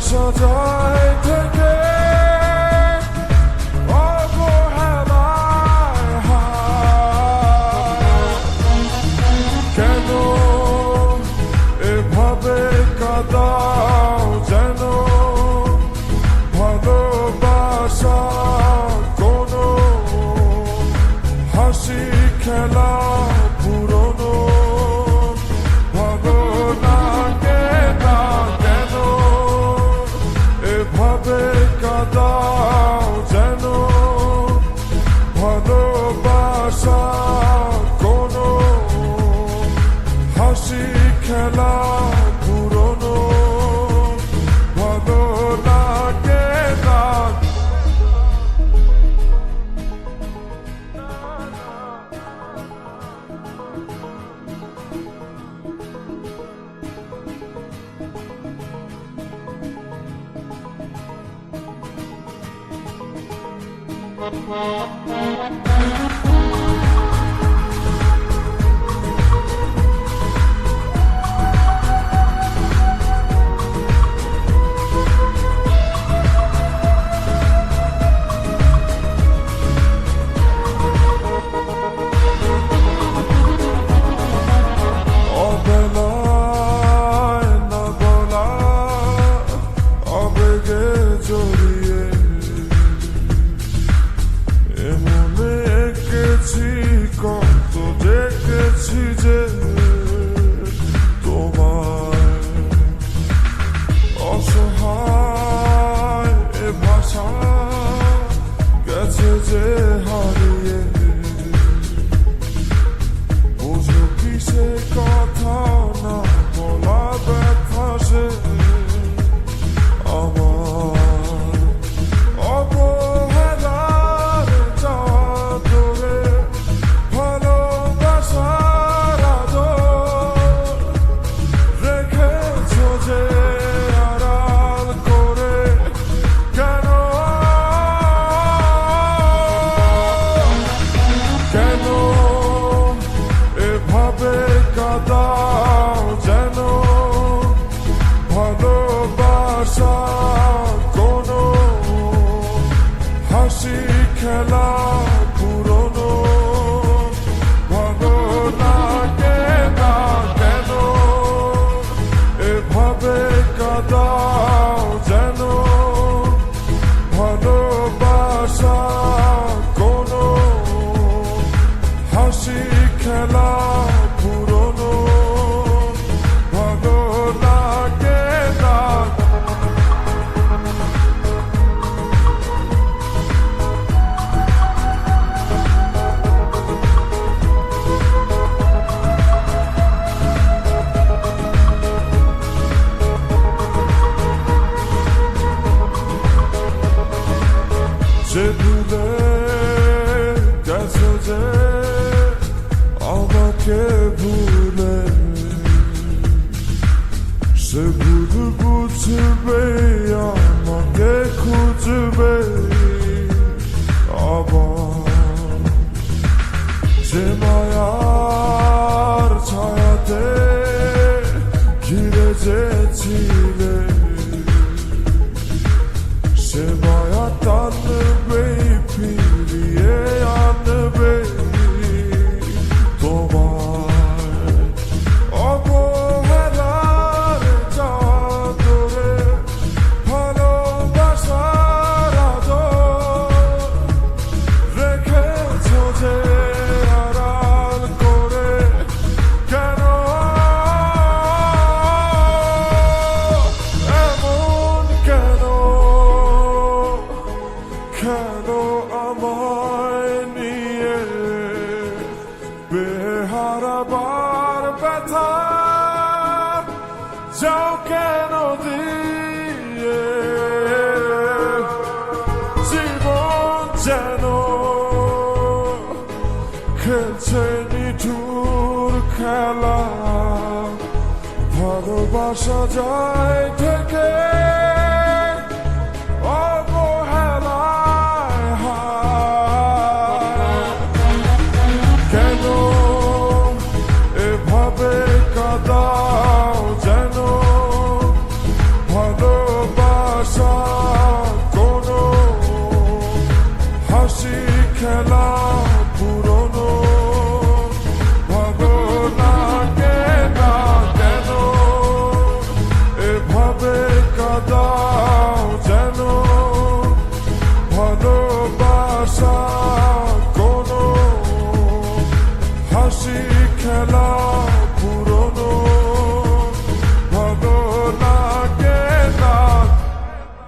ভালোবাসা যায় থেকে অবহেলায় হায়। কেন এভাবে কাঁদাও যেন ভালোবাসা কোনো হাসি খেলা পুরনো ভালো লাগে না। কেন এভাবে কাঁদাও যেন ভালোবাসা কোনো হাসি খেলা পুরনো ভালো লাগে না। অবেলায় না বলা আবেগে জড়িয়ে এমনে এঁকেছি কত দেখেছি যে তোমায় অসহায় এ ভাষা গেছে যে হারিয়ে। বুঝো কি সে কথা না বলা ব্যথা সে আমার অবহেলার চাদরে ভালোবাসার আদর রেখেছো যে আড়াল করে। কেন কেন এভাবে কাঁদাও যেন ভালোবাসা কোনো হাসি খেলা পুরনো ভালো লাগে না। কেন এভাবে কাঁদাও যেন ভালোবাসা কোনো হাসি খেলা পুরনো ভালো লাগে না। যে ভুলে গেছো যে আমাকে ভুলে সে ভুল বুঝবে আমাকে খুঁজবে আবার। যে মায়ার ছায়াতে ঘিরে যেছিলে সে মায়া টানবে ফিরিয়ে আনবে তোমায় অবহেলার চাদরে ভালোবাসার আদর রেখেছো যে আড়াল করে। কেন এমন কেন কেন আমায় নিয়ে বেহারাবার ব্যথা যাও কেন দিয়ে জীবন যেন খেলছে নিঠুর খেলা ভালোবাসা যায় থেকে অবহেলায় হায়। কেন এভাবে